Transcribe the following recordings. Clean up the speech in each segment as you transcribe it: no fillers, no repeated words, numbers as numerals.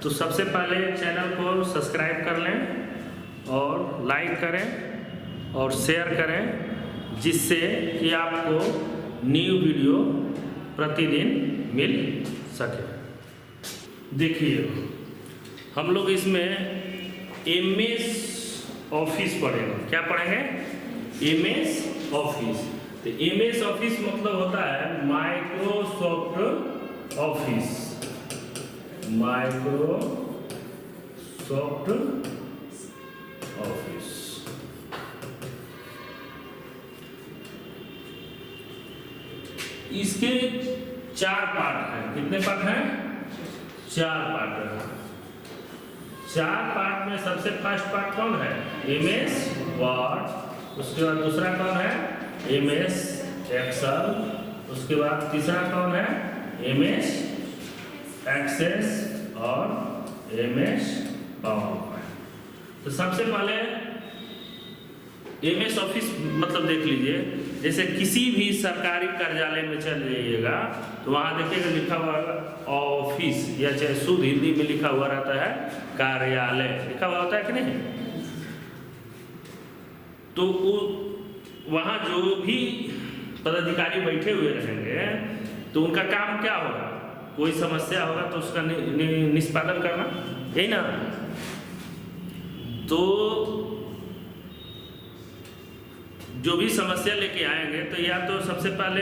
तो सबसे पहले चैनल को सब्सक्राइब कर लें और लाइक करें और शेयर करें, जिससे कि आपको न्यू वीडियो प्रतिदिन मिल सके। देखिए, हम लोग इसमें MS ऑफिस पढ़ेंगे। क्या पढ़ेंगे? MS office. तो MS ऑफिस मतलब होता है माइक्रोसॉफ्ट ऑफिस। Microsoft office. इसके 4 पार्ट हैं। कितने पार्ट हैं? 4 पार्ट हैं। 4 पार्ट में सबसे फर्स्ट पार्ट कौन है? MS word. उसके बाद दूसरा कौन है? MS excel. उसके बाद तीसरा कौन है? MS एक्सेस और MS पावरपॉइंट। तो सबसे पहले MS ऑफिस मतलब देख लीजिए, जैसे किसी भी सरकारी कार्यालय में चल जाइएगा तो वहाँ देखिएगा लिखा हुआ ऑफिस, या चाहे शुद्ध हिंदी में लिखा हुआ रहता है कार्यालय, लिखा हुआ होता है कि नहीं? तो वहाँ जो भी पदाधिकारी बैठे हुए रहेंगे तो उनका काम क्या होगा? कोई समस्या होगा तो उसका निष्पादन करना, यही ना? तो जो भी समस्या लेके आएंगे तो या तो सबसे पहले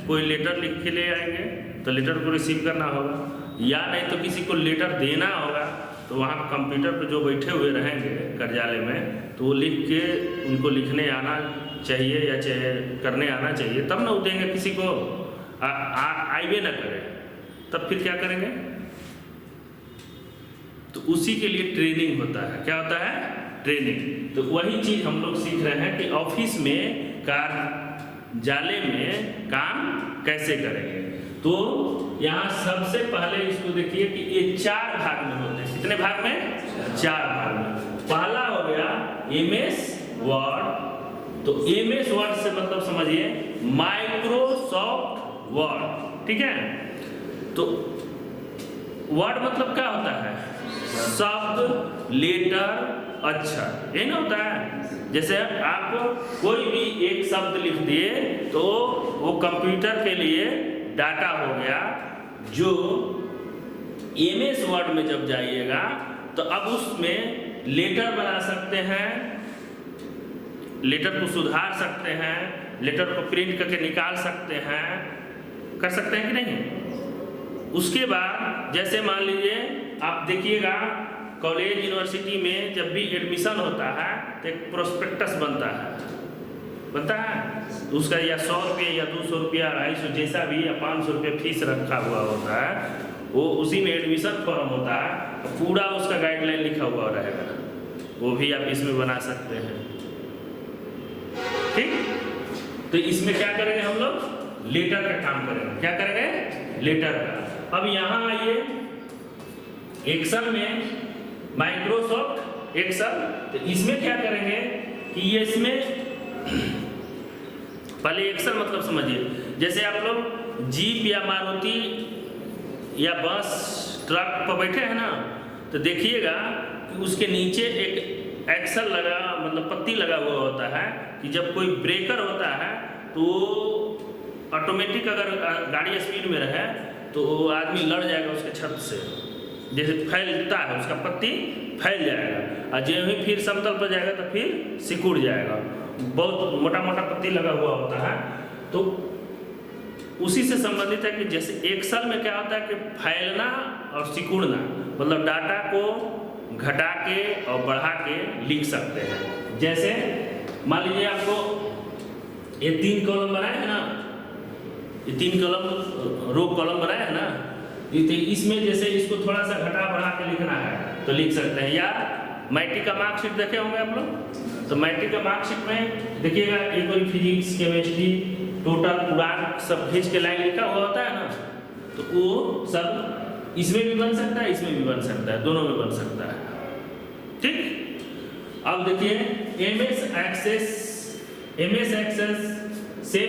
कोई लेटर लिख के ले आएंगे तो लेटर को रिसीव करना होगा, या नहीं तो किसी को लेटर देना होगा तो वहाँ कंप्यूटर पर जो बैठे हुए रहेंगे कार्यालय में तो वो लिख के उनको लिखने आना चाहिए या चाहे करने आना चाहिए, तब ना वो देंगे। किसी को आइए ना करे तब फिर क्या करेंगे? तो उसी के लिए ट्रेनिंग होता है। क्या होता है? ट्रेनिंग। तो वही चीज हम लोग सीख रहे हैं कि ऑफिस में कार्यालय में काम कैसे करेंगे। तो यहाँ सबसे पहले इसको देखिए कि ये 4 भाग में होते हैं। कितने भाग में? 4 भाग में। पहला हो गया MS वर्ड। तो MS वर्ड से मतलब समझिए माइक्रोसॉफ्ट वर्ड, ठीक है? तो वर्ड मतलब क्या होता है? शब्द, लेटर, अक्षर, यही ना होता है। जैसे आप कोई भी एक शब्द लिख दिए तो वो कंप्यूटर के लिए डाटा हो गया, जो MS वर्ड में जब जाइएगा तो अब उसमें लेटर बना सकते हैं, लेटर को सुधार सकते हैं, लेटर को प्रिंट करके निकाल सकते हैं, कर सकते हैं कि नहीं? उसके बाद जैसे मान लीजिए आप देखिएगा कॉलेज यूनिवर्सिटी में जब भी एडमिशन होता है तो एक प्रोस्पेक्टस बनता है उसका या 100 रुपये या 200 रुपया 250 जैसा भी या 500 रुपये फीस रखा हुआ होता है, वो उसी में एडमिशन फॉर्म होता है, तो पूरा उसका गाइडलाइन लिखा हुआ रहेगा, वो भी आप इसमें बना सकते हैं, ठीक? तो इसमें क्या करेंगे हम लोग? लेटर का काम करेंगे। क्या करेंगे? लेटर का। अब यहाँ आइए एक्सेल में, माइक्रोसॉफ्ट एक्सेल। तो इसमें क्या करेंगे कि ये इसमें पहले एक्सेल मतलब समझिए, जैसे आप लोग जीप या मारुति या बस ट्रक पर बैठे हैं ना, तो देखिएगा कि उसके नीचे एक एक्सेल लगा मतलब पत्ती लगा हुआ होता है कि जब कोई ब्रेकर होता है तो ऑटोमेटिक अगर गाड़ी स्पीड में रहे तो आदमी लड़ जाएगा उसके छत से, जैसे फैलता है उसका पत्ती फैल जाएगा, और जब भी फिर समतल पर जाएगा तो फिर सिकुड़ जाएगा। बहुत मोटा मोटा पत्ती लगा हुआ होता है। तो उसी से संबंधित है कि जैसे एक्सेल में क्या होता है कि फैलना और सिकुड़ना, मतलब डाटा को घटा के और बढ़ा के लिख सकते हैं। जैसे मान लीजिए आपको ये 3 कॉलम बनाए हैं ना, ये 3 कॉलम रो कॉलम बनाए हैं ना, इसमें जैसे इसको थोड़ा सा घटा बढ़ा के लिखना है तो लिख सकते हैं। या मैट्रिक का मार्कशीट देखे होंगे आप लोग, तो मैट्रिक का मार्कशीट में देखिएगा एक कोई फिजिक्स, केमिस्ट्री, टोटल पूरा सब खींच के लाइन लिखा हुआ होता है ना, तो वो सब इसमें भी बन सकता है, इसमें भी बन सकता है, दोनों में बन सकता है, ठीक? अब देखिए MS एक्सेस सेम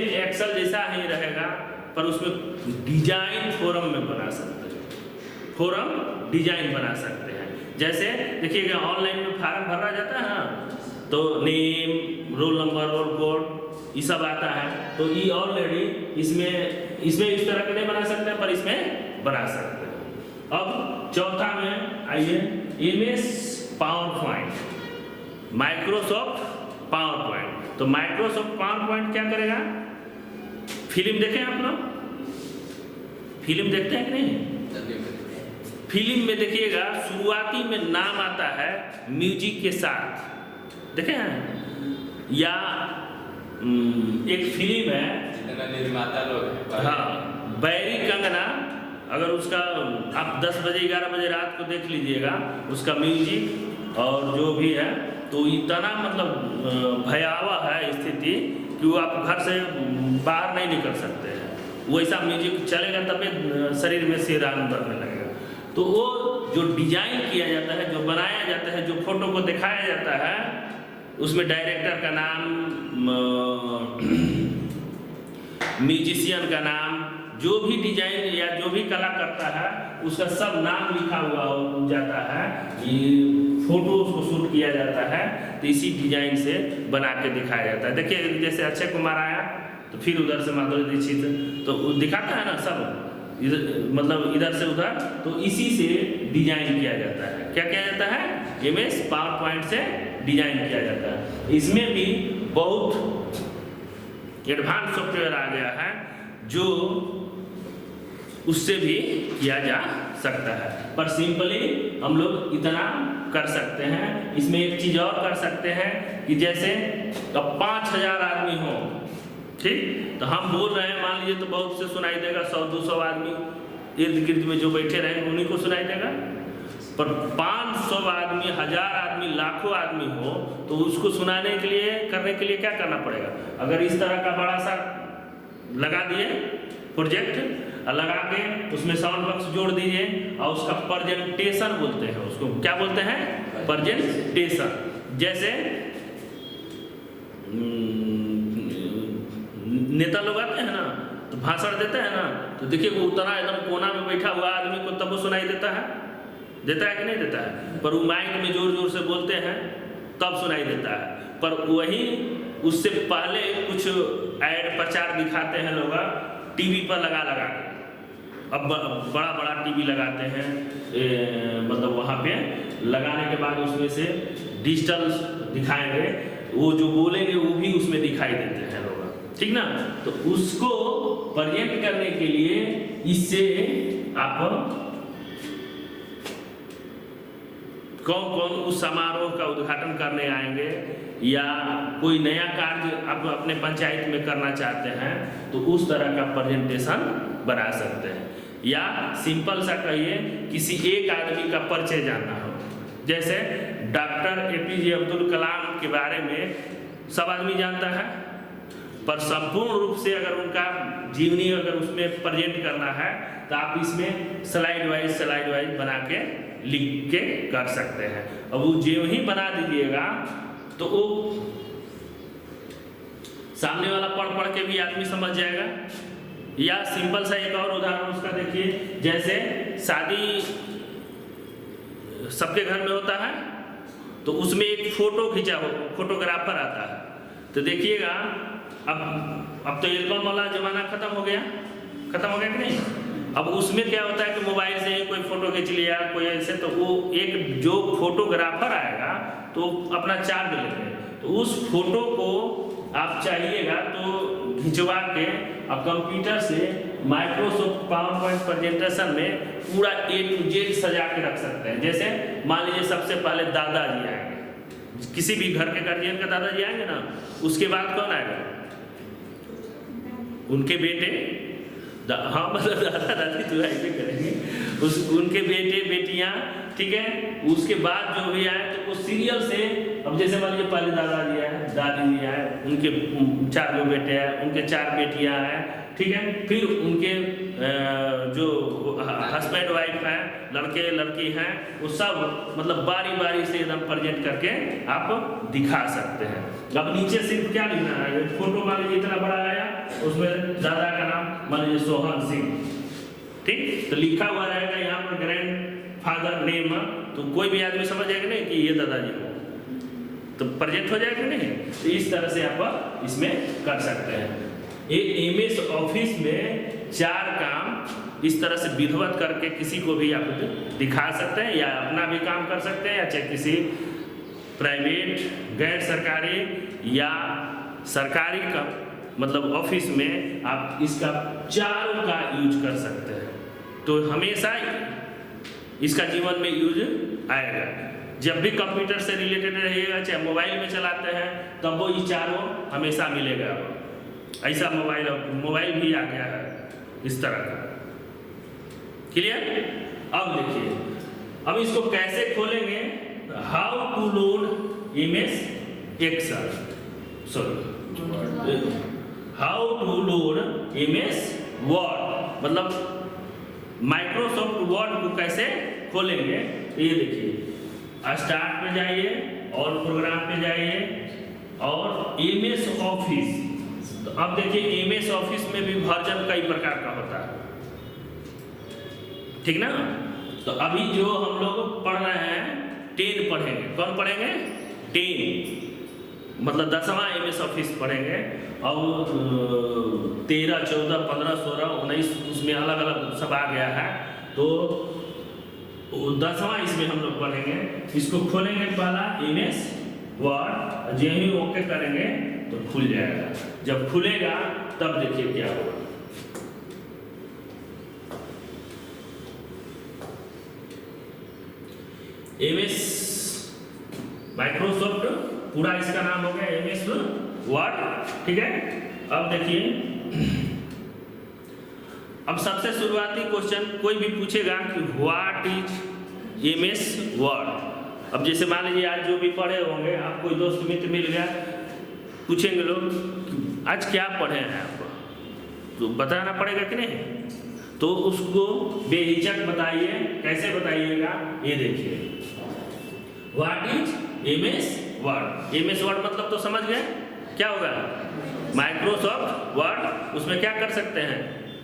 एक्सेल जैसा ही रहेगा, पर उसमें डिजाइन फॉर्म में बना सकते हैं। फोरम डिजाइन बना सकते हैं। जैसे देखिएगा ऑनलाइन में फार्म भरा जाता है ना, तो name, roll number, roll code ये सब आता है, तो ये ऑलरेडी इसमें इस तरह के नहीं बना सकते हैं, पर इसमें बना सकते हैं। अब चौथा में आइए, MS power point, Microsoft power point. तो माइक्रोसॉफ्ट पावर पॉइंट क्या करेगा? फिल्म देखें आप लोग, फिल्म देखते हैं कि नहीं? फिल्म में देखिएगा शुरुआती में नाम आता है म्यूजिक के साथ, देखे हैं? या एक फिल्म है, निर्माता लोग, हाँ, बैरी कंगना, अगर उसका आप 10 बजे 11 बजे रात को देख लीजिएगा, उसका म्यूजिक और जो भी है, तो इतना मतलब भयावह है स्थिति कि वो आप घर से बाहर नहीं निकल सकते हैं। वैसा म्यूजिक चलेगा तभी शरीर में सिहरान बढ़ने लगेगा। तो वो जो डिजाइन किया जाता है, जो बनाया जाता है, जो फोटो को दिखाया जाता है, उसमें डायरेक्टर का नाम, म्यूजिशियन का नाम, जो भी डिजाइन या जो भी कला करता है उसका सब नाम लिखा हुआ हो जाता है। ये फोटो उसको शूट किया जाता है, तो इसी डिजाइन से बना के दिखाया जाता है। देखिए जैसे अक्षय कुमार आया तो फिर उधर से माधुरी दीक्षित, तो दिखाता है ना सब मतलब इधर से उधर, तो इसी से डिजाइन किया जाता है। क्या किया जाता है? MS पावर पॉइंट से डिजाइन किया जाता है। इसमें भी बहुत एडवांस सॉफ्टवेयर आ गया है जो उससे भी किया जा सकता है, पर सिंपली हम लोग इतना कर सकते हैं। इसमें एक चीज़ और कर सकते हैं कि जैसे अब 5000 आदमी हो, ठीक, तो हम बोल रहे हैं, मान लीजिए तो बहुत से सुनाई देगा, 100-200 आदमी इर्द गिर्द में जो बैठे रहेंगे उन्हीं को सुनाई देगा। पर 500 आदमी, 1000 आदमी, लाखों आदमी हो, तो उसको सुनाने के लिए, करने के लिए क्या करना पड़ेगा? अगर इस तरह का बड़ा सा लगा दिए प्रोजेक्ट, लगा के उसमें साउंड बॉक्स जोड़ दीजिए और उसका प्रेजेंटेशन बोलते हैं, उसको क्या बोलते हैं? प्रेजेंटेशन। जैसे नेता लोग आते हैं ना, तो भाषण देते हैं ना, तो देखिए वो उतना एकदम कोना में बैठा हुआ आदमी को तब वो सुनाई देता है कि नहीं देता है? पर वो माइक में जोर जोर से बोलते हैं तब सुनाई देता है। पर वही उससे पहले कुछ ऐड प्रचार दिखाते हैं लोग टीवी पर लगा के। अब बड़ा बड़ा टीवी लगाते हैं, मतलब वहाँ पे लगाने के बाद उसमें से डिजिटल दिखाएंगे, वो जो बोलेंगे वो भी उसमें दिखाई देते हैं लोग, ठीक ना? तो उसको प्रेजेंट करने के लिए इससे आप कौन कौन उस समारोह का उद्घाटन करने आएंगे या कोई नया कार्य आप अपने पंचायत में करना चाहते हैं, तो उस तरह का प्रेजेंटेशन बना सकते हैं। या सिंपल सा कहिए, किसी एक आदमी का परिचय जानना हो, जैसे डॉक्टर APJ अब्दुल कलाम के बारे में सब आदमी जानता है, पर संपूर्ण रूप से अगर उनका जीवनी अगर उसमें प्रेजेंट करना है, तो आप इसमें स्लाइड वाइज बना के लिख के कर सकते हैं। अब वो जो ही बना दीजिएगा तो वो सामने वाला पढ़ के भी आदमी समझ जाएगा। या सिंपल सा एक और उदाहरण उसका देखिए, जैसे शादी सबके घर में होता है, तो उसमें एक फोटो खींचा हो, फोटोग्राफर आता है, तो देखिएगा अब तो एल्बम वाला जमाना खत्म हो गया कि नहीं? अब उसमें क्या होता है कि मोबाइल से ही कोई फोटो खींच लिया कोई ऐसे, तो वो एक जो फोटोग्राफर आएगा तो अपना चार्ज लेंगे, तो उस फोटो को आप चाहिएगा तो खिंचवा के अब कंप्यूटर से माइक्रोसॉफ्ट पावर पॉइंट प्रेजेंटेशन में पूरा A to Z सजा के रख सकते हैं। जैसे मान लीजिए सबसे पहले दादाजी आएंगे, किसी भी घर के गार्जियन का दादाजी आएंगे ना, उसके बाद कौन आएगा? उनके बेटे, हाँ मतलब दादा दादी तो ऐसे करेंगे, उनके बेटे बेटियां, ठीक है। उसके बाद जो भी आए तो उस सीरियल से, अब जैसे मान लीजिए पहले दादाजी आए, दादी जी आए, उनके 4 जो बेटे हैं, उनके 4 बेटियां हैं, ठीक है। फिर उनके जो हस्बैंड वाइफ हैं, लड़के लड़की हैं, वो सब मतलब बारी बारी से एकदम प्रेजेंट करके आप दिखा सकते हैं। अब नीचे सिर्फ क्या लिखना है, फोटो मान लीजिए इतना बड़ा आया, उसमें दादा का नाम मान लीजिए सोहन सिंह, ठीक। तो लिखा हुआ रहेगा यहाँ पर ग्रैंड फादर नेम, तो कोई भी आदमी समझ जाएगा नहीं कि ये दादाजी हो, तो प्रेजेंट हो जाएगा नहीं। तो इस तरह से आप इसमें कर सकते हैं। ये एमएस ऑफिस में 4 काम इस तरह से विधिवत करके किसी को भी आप दिखा सकते हैं, या अपना भी काम कर सकते हैं, या चाहे किसी प्राइवेट, गैर सरकारी या सरकारी का मतलब ऑफिस में आप इसका चारों का यूज कर सकते हैं। तो हमेशा इसका जीवन में यूज आएगा। जब भी कंप्यूटर से रिलेटेड रहिएगा, चाहे मोबाइल में चलाते हैं, तब वो ये चारों हमेशा मिलेगा। ऐसा मोबाइल भी आ गया है इस तरह का। क्लियर? अब देखिए, अब इसको कैसे खोलेंगे। How to load image excel, sorry how to load image word, मतलब माइक्रोसॉफ्ट वर्ड को कैसे खोलेंगे। ये देखिए, स्टार्ट पे जाइए और प्रोग्राम पे जाइए और एमएस ऑफिस। तो अब देखिए, एमएस ऑफिस में भी वर्जन कई प्रकार का होता है, ठीक ना। तो अभी जो हम लोग पढ़ रहे हैं 10 पढ़ेंगे। कौन पढ़ेंगे? 10 मतलब 10वां एमएस ऑफिस पढ़ेंगे। और 13, 14, 15, 16, 19 उसमें अलग अलग सब आ गया है। तो 10वां इसमें हम लोग पढ़ेंगे। इसको खोलेंगे, पहला एमएस वर्ड, जो ही ओके करेंगे तो खुल जाएगा। जब खुलेगा तब देखिए क्या होगा। एमएस माइक्रोसॉफ्ट पूरा इसका नाम हो गया एमएस वर्ड, ठीक है। अब देखिए, अब सबसे शुरुआती क्वेश्चन कोई भी पूछेगा कि व्हाट इज एमएस वर्ड। अब जैसे मान लीजिए आज जो भी पढ़े होंगे, आप कोई दोस्त मित्र मिल गया, पूछेंगे लोग आज क्या पढ़े हैं आप, तो बताना पड़ेगा कि नहीं। तो उसको बेहिचक बताइए। कैसे बताइएगा, ये देखिए, what is MS word. MS word मतलब तो समझ गए क्या होगा, माइक्रोसॉफ्ट वर्ड। उसमें क्या कर सकते हैं,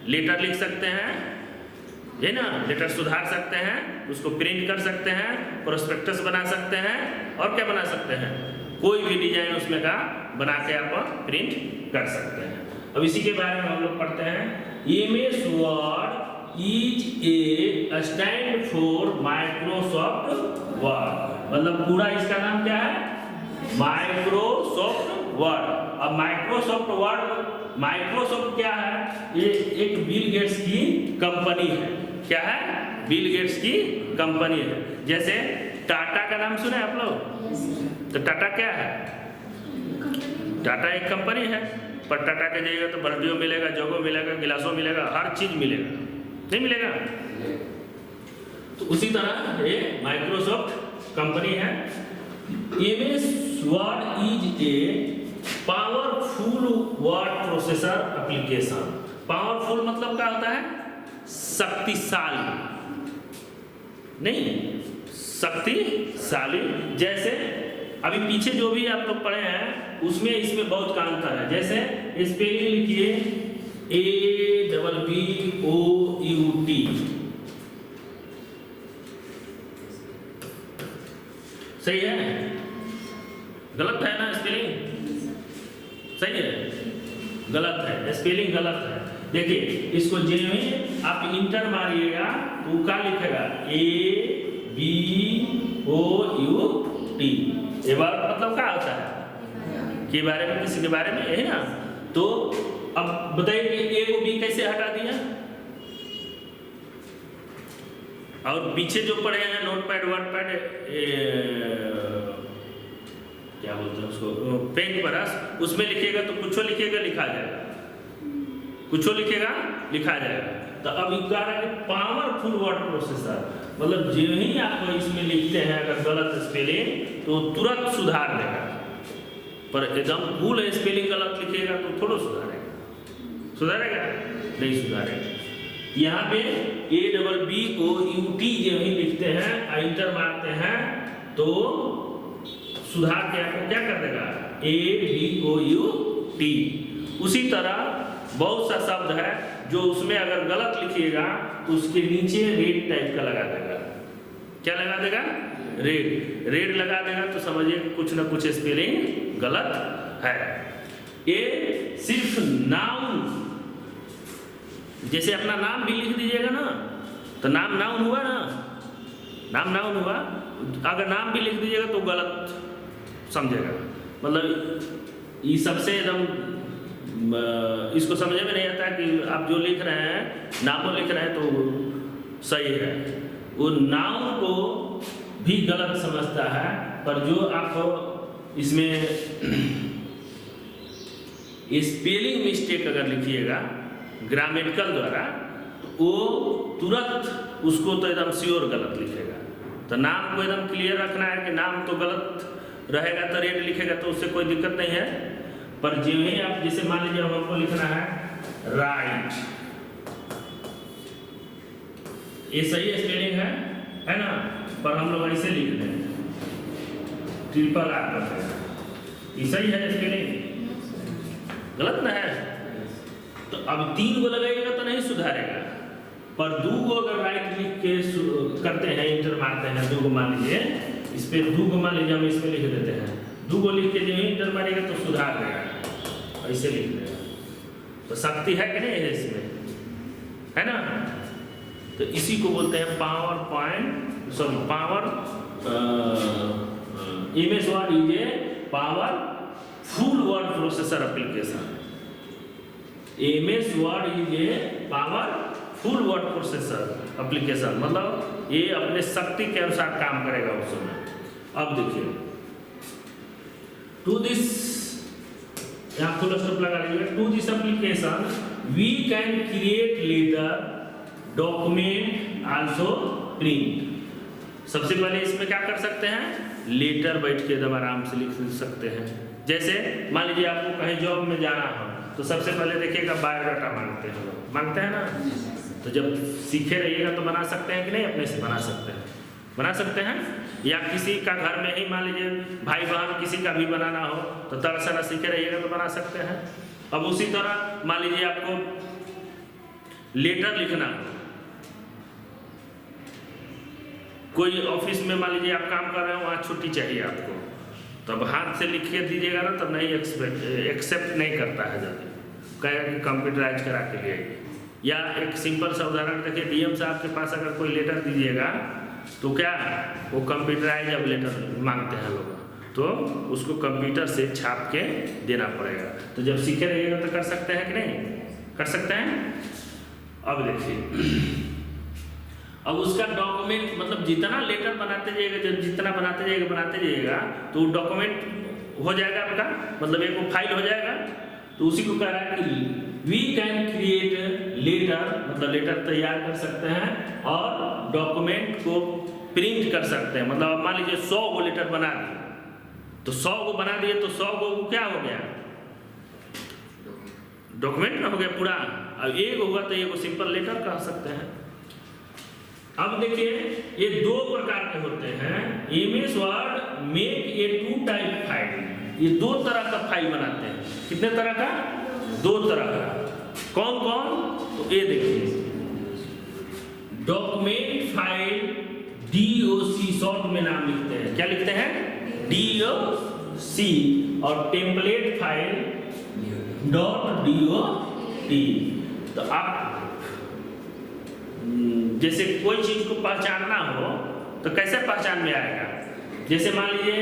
लेटर लिख सकते हैं, ये ना, लेटर सुधार सकते हैं, उसको प्रिंट कर सकते हैं, प्रोस्पेक्टस बना सकते हैं, और क्या बना सकते हैं, कोई भी डिजाइन उसमें का बना के आप प्रिंट कर सकते हैं। अब इसी के बारे में हम लोग पढ़ते हैं। MS word is a stand for Microsoft word, मतलब पूरा इसका नाम क्या है, माइक्रोसॉफ्ट वर्ड। अब माइक्रोसॉफ्ट वर्ड, माइक्रोसॉफ्ट क्या है, ये एक बिल गेट्स की कंपनी है। क्या है, बिल गेट्स की कंपनी है। जैसे टाटा का नाम सुने आप लोग, तो टाटा क्या है, टाटा एक कंपनी है। पर टाटा के जाइएगा तो बर्डियो मिलेगा, जोगो मिलेगा, गिलासो मिलेगा, हर चीज मिलेगा, नहीं मिलेगा। तो उसी तरह ये माइक्रोसॉफ्ट कंपनी है। MS word is a powerful word processor application. Powerful मतलब क्या होता है, शक्तिशाली, नहीं शक्तिशाली। जैसे अभी पीछे जो भी आप लोग पढ़े हैं उसमें इसमें बहुत का अंतर है। जैसे स्पेलिंग लिखिए ABBOUT, सही है, गलत है ना स्पेलिंग, सही है, गलत है, स्पेलिंग गलत है। देखिए इसको जे में आप इंटर मारिएगा तो क्या लिखेगा, ABOUT। ये बार मतलब क्या होता है, के बारे में, किसी के बारे में, यही ना। तो अब बताइए कि ए को बी कैसे हटा दिया। और पीछे जो पढ़े हैं नोटपैड, वर्डपैड, क्या बोलते हैं उसको, पेन ब्रश, उसमें लिखिएगा तो कुछ लिखिएगा लिखा जाएगा, कुछ लिखिएगा लिखा जाएगा। तो अब पावरफुल वर्ड प्रोसेसर मतलब जो ही आप इसमें लिखते हैं अगर गलत स्पेलिंग तो तुरंत सुधार देगा, पर एकदम फुल स्पेलिंग गलत लिखिएगा तो थोड़ा सुधारेगा, सुधारेगा नहीं सुधारेगा। यहाँ पे ABBOUT जो ही लिखते हैं, इंटर मारते हैं तो सुधार के आपको क्या कर देगा, ABOUT। उसी तरह बहुत सा शब्द है जो उसमें अगर गलत लिखिएगा तो उसके नीचे रेड टाइप का लगा देगा। क्या लगा देगा? रेड लगा देगा तो समझिए कुछ ना कुछ स्पेलिंग गलत है। ये सिर्फ नाउन, जैसे अपना नाम भी लिख दीजिएगा ना, तो नाम नाउन हुआ ना, नाम नाउन हुआ। अगर नाम भी लिख दीजिएगा तो गलत समझेगा, मतलब ये सबसे एकदम इसको समझ में नहीं आता कि आप जो लिख रहे हैं, नामों लिख रहे हैं तो सही है, वो नाउन को भी गलत समझता है। पर जो आप इसमें स्पेलिंग मिस्टेक अगर लिखिएगा ग्रामेटिकल द्वारा, तो वो तुरंत उसको तो एकदम श्योर गलत लिखेगा। तो नाम को एकदम क्लियर रखना है कि नाम तो गलत रहेगा तो रेड लिखेगा तो उससे कोई दिक्कत नहीं है। पर जो ही आप जैसे मान लीजिए हमको लिखना है राइट, ये सही स्पेलिंग है ना, पर हम लोग ऐसे लिख रहे हैं ट्रिपल आर करते हैं, ये सही है स्पेलिंग, गलत ना है। तो अब 3 गो लगाइएगा तो नहीं सुधारेगा, पर 2 गो अगर राइट लिख के करते हैं, इंटर मारते हैं, 2 गो मान लीजिए, इस पे 2 गो मान लीजिए हम इस पे लिख देते हैं, 2 गो लिख के जो इंटर मारेगा तो सुधार देगा, ऐसे लिख देगा। तो शक्ति है कि नहीं है इसमें, है ना। तो इसी को बोलते हैं power point, sorry power MS word is a power full word processor application. MS word is a power full word processor application, मतलब ये अपने शक्ति के अनुसार काम करेगा उस समय। अब देखिए टू दिस, यहाँ फुल स्टॉप लगा लीजिएगा, to this application we can create letter, document, also print. सबसे पहले इसमें क्या कर सकते हैं, लेटर बैठ के एकदम आराम से लिख सकते हैं। जैसे मान लीजिए आपको कहीं जॉब में जाना हो तो सबसे पहले देखिएगा बायोडाटा मांगते हैं, मांगते हैं ना। तो जब सीखे रहिएगा तो बना सकते हैं कि नहीं, अपने से बना सकते हैं, बना सकते हैं। या किसी का घर में ही मान लीजिए भाई बहन किसी का भी बनाना हो तो तरह तरह सीखे रहिएगा तो बना सकते हैं। अब उसी तरह मान लीजिए आपको लेटर लिखना हो, कोई ऑफिस में मान लीजिए आप काम कर रहे हो, वहाँ छुट्टी चाहिए आपको, तब हाथ से लिख के दीजिएगा ना, तब नहीं एक्सेप्ट नहीं करता है जल्दी, कहेगा कि कंप्यूटराइज करा के लिए। या एक सिंपल सा उदाहरण देखिए, DM साहब के पास अगर कोई लेटर दीजिएगा तो क्या वो कंप्यूटराइज अब लेटर मांगते हैं लोग, तो उसको कंप्यूटर से छाप के देना पड़ेगा। तो जब सीखे रहिएगा तो कर सकते हैं कि नहीं, कर सकते हैं। अब देखिए अब उसका डॉक्यूमेंट, मतलब जितना लेटर बनाते जाइएगा, जब जितना बनाते जाइएगा तो डॉक्यूमेंट हो जाएगा आपका, मतलब एक वो फाइल हो जाएगा। तो उसी को कह रहा है कि वी कैन क्रिएट लेटर, मतलब लेटर तैयार कर सकते हैं और डॉक्यूमेंट को प्रिंट कर सकते हैं। मतलब मान लीजिए 100 गो लेटर बना दिए, तो 100 गो बना दिए तो 100 गो क्या हो गया, डॉक्यूमेंट ना हो गया पूरा। अब एक होगा तो एक सिंपल लेटर कह सकते हैं। अब देखिए ये 2 प्रकार के होते हैं। MS word make a 2 type file, ये 2 तरह का फाइल बनाते हैं। कितने तरह का, 2 तरह का। कौन कौन, तो ये देखिए डॉक्यूमेंट फाइल DOC, शॉर्ट में नाम लिखते हैं, क्या लिखते हैं, DOC, और टेम्पलेट फाइल .dot। तो आप जैसे कोई चीज को पहचानना हो तो कैसे पहचान में आएगा, जैसे मान लीजिए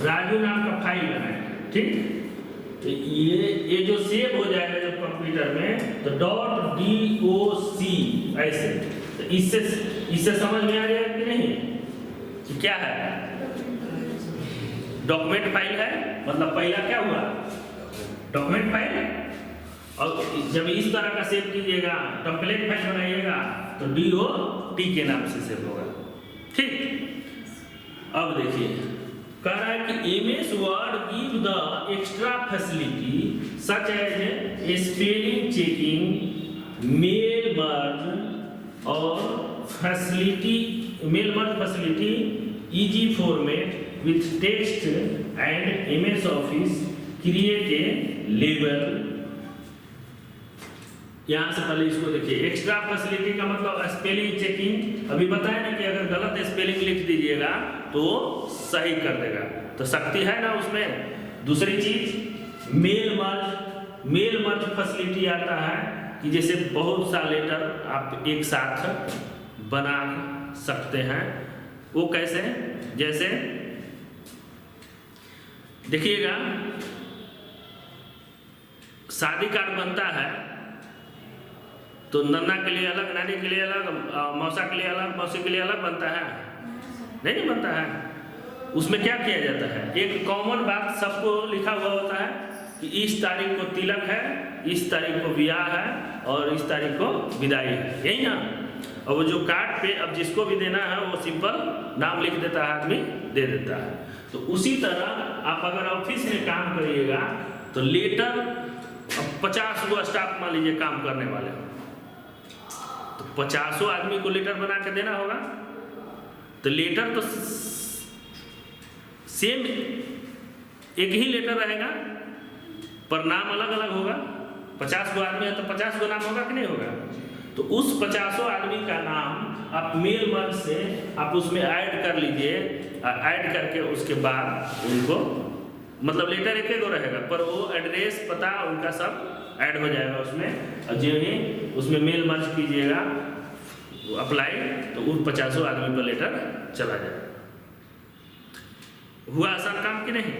राजू नाम का फाइल बनाए, ठीक, तो ये जो सेव हो जाएगा जब कंप्यूटर में तो .doc ऐसे, तो इससे समझ में आ जाएगा कि नहीं कि क्या है, डॉक्यूमेंट फाइल है। मतलब पहला क्या हुआ, डॉक्यूमेंट फाइल, और जब इस तरह का सेव कीजिएगा, टेम्पलेट फाइल बनाइएगा तो DOT के नाम से सेव होगा, ठीक। अब देखिए कह रहा है कि MS word give the extra facility such as spelling checking, mail merge और facility, mail merge facility, easy format with text and MS office, create a label, यहाँ से पहले इसको देखिए, एक्स्ट्रा फैसिलिटी का मतलब स्पेलिंग चेकिंग। अभी बताया ना कि अगर गलत स्पेलिंग लिख दीजिएगा तो सही कर देगा, तो शक्ति है ना उसमें। दूसरी चीज मेल मर्ज फैसिलिटी आता है कि जैसे बहुत सा लेटर आप एक साथ बना सकते हैं। वो कैसे? जैसे देखिएगा, शादी कार्ड बनता है तो नन्ना के लिए अलग, नानी के लिए अलग, मौसा के लिए अलग, मौसी के लिए अलग बनता है, नहीं बनता है। उसमें क्या किया जाता है, एक कॉमन बात सबको लिखा हुआ होता है कि इस तारीख को तिलक है, इस तारीख को ब्याह है और इस तारीख को विदाई है, यही ना। और वो जो कार्ड पे अब जिसको भी देना है वो सिंपल नाम लिख देता है, आदमी दे देता है। तो उसी तरह आप अगर ऑफिस में काम करिएगा तो लेटर, अब 50 गो स्टाफ मान लीजिए काम करने वाले हो, तो 50 आदमी को लेटर बना के देना होगा। तो लेटर तो सेम एक ही लेटर रहेगा पर नाम अलग अलग होगा। 50 गो आदमी है तो 50 गो नाम होगा कि नहीं होगा। तो उस 50 आदमी का नाम आप मेल मर्ज से आप उसमें ऐड कर लीजिए, ऐड करके उसके बाद उनको, मतलब लेटर एक गो रहेगा पर वो एड्रेस पता उनका सब ऐड हो जाएगा उसमें। और जो ही उसमें मेल मर्ज कीजिएगा अप्लाई, तो उन 50 आदमी पर लेटर चला जाएगा। हुआ आसान काम कि नहीं?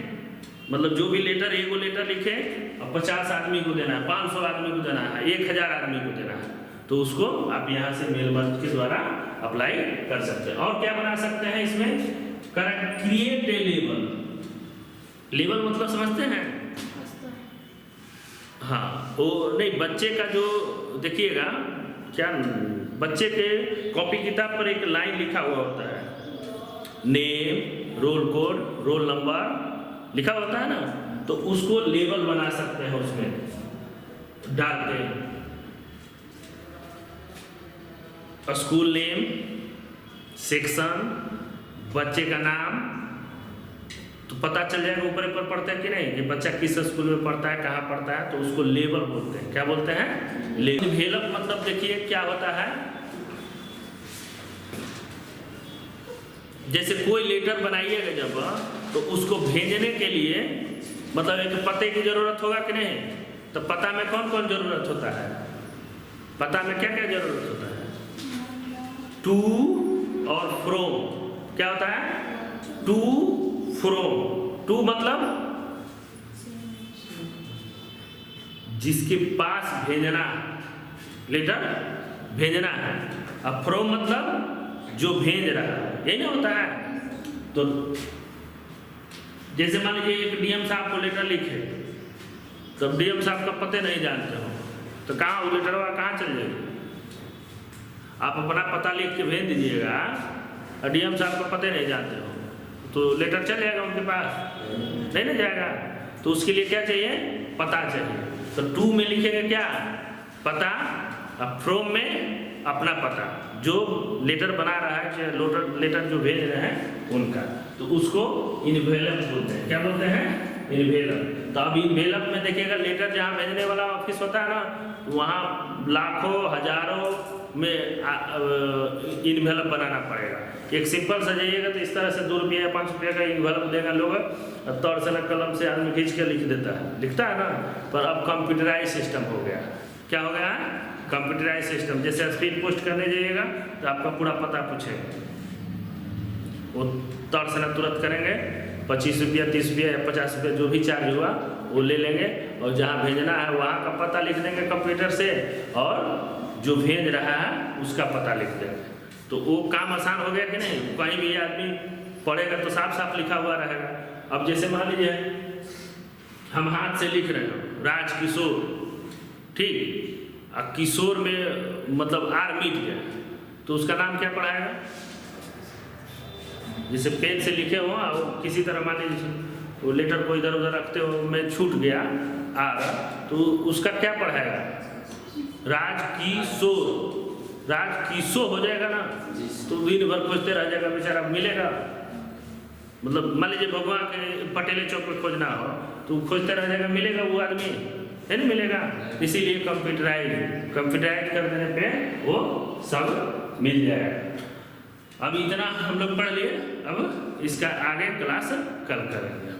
मतलब जो भी लेटर, एक लेटर लिखे और 50 आदमी को देना है, 500 आदमी को देना है, 1000 आदमी को देना है, तो उसको आप यहाँ से मेल मर्ज के द्वारा अप्लाई कर सकते हैं। और क्या बना सकते हैं इसमें? Create a label. लेबल मतलब समझते हैं? हाँ, वो नहीं, बच्चे का जो देखिएगा क्या, बच्चे के कॉपी किताब पर एक लाइन लिखा हुआ होता है, name, roll code, roll number लिखा होता है ना, तो उसको लेबल बना सकते हैं उसमें डाल के। स्कूल नेम, सेक्शन, बच्चे का नाम, तो पता चल जाएगा ऊपर ऊपर पढ़ता है कि नहीं कि बच्चा किस स्कूल में पढ़ता है, कहाँ पढ़ता है, तो उसको लेबल बोलते हैं। क्या बोलते हैं? लेबल। इन्वेलप मतलब देखिए क्या होता है, जैसे कोई लेटर बनाइएगा जब, तो उसको भेजने के लिए मतलब एक पते की जरूरत होगा कि नहीं। तो पता में कौन कौन जरूरत होता है? पता में क्या क्या जरूरत होता है? टू और फ्रोम। क्या होता है? To, from. टू मतलब जिसके पास भेजना, लेटर भेजना है, और फ्रोम मतलब जो भेज रहा है, यही ना होता है। तो जैसे मान लीजिए एक डीएम साहब को लेटर लिखे, तो डीएम साहब का पते नहीं जानते हो तो कहाँ वो लेटर कहाँ चल जाएगी? आप अपना पता लिख के भेज दीजिएगा, और डीएम साहब का पते नहीं जानते हो तो लेटर चल जाएगा उनके पास? नहीं ना जाएगा। तो उसके लिए क्या चाहिए? पता चाहिए। तो टू में लिखेंगे क्या? पता, और फ्रॉम में अपना पता, जो लेटर बना रहा है, चाहे लेटर जो भेज रहे हैं उनका, तो उसको इन्वेलप बोलते हैं। क्या बोलते हैं? इन्वेलप। तो अब इन्वेलप में देखिएगा, लेटर जहाँ भेजने वाला ऑफिस होता है ना, तो वहाँ लाखों हजारों में इन्वेलप बनाना पड़ेगा। एक सिंपल सा जाइएगा तो इस तरह से 2 रुपया या 5 रुपया का इन्वेलप देगा लोग, तौर से ना कलम से आदमी खींच के लिख देता है, लिखता है ना। पर अब कंप्यूटराइज सिस्टम हो गया। क्या हो गया? Computerise system. जैसे स्पीड पोस्ट करने जाइएगा तो आपका पूरा पता पूछेगा, वो तौर से ना तुरंत करेंगे, 25 रुपया, 30 रुपया या 50 रुपया जो भी चार्ज हुआ वो ले लेंगे, और जहाँ भेजना है वहाँ का पता लिख देंगे कंप्यूटर से, और जो भेज रहा है उसका पता लिख देंगे। तो वो काम आसान हो गया कि नहीं? कहीं भी आदमी पढ़ेगा तो साफ साफ लिखा हुआ रहेगा। अब जैसे मान लीजिए हम हाथ से लिख रहे हो राजकिशोर, ठीक, और किशोर में मतलब आर मिट गया, तो उसका नाम क्या पढ़ाएगा? जैसे पेन से लिखे हो और किसी तरह मान लीजिए वो लेटर को इधर उधर रखते हो में छूट गया आर, तो उसका क्या पढ़ाएगा? राजकिशोर। राजकिशोर हो जाएगा ना, तो दिन भर खोजते रह जाएगा बेचारा, मिलेगा? मतलब मान लीजिए भगवान के पटेले चौक पे खोजना हो तो खोजते रह जाएगा, मिलेगा वो आदमी? है नहीं मिलेगा, इसीलिए कंप्यूटराइज कर देने पे वो सब मिल जाएगा। अब इतना हम लोग पढ़ लिए, अब इसका आगे क्लास कल करेंगे।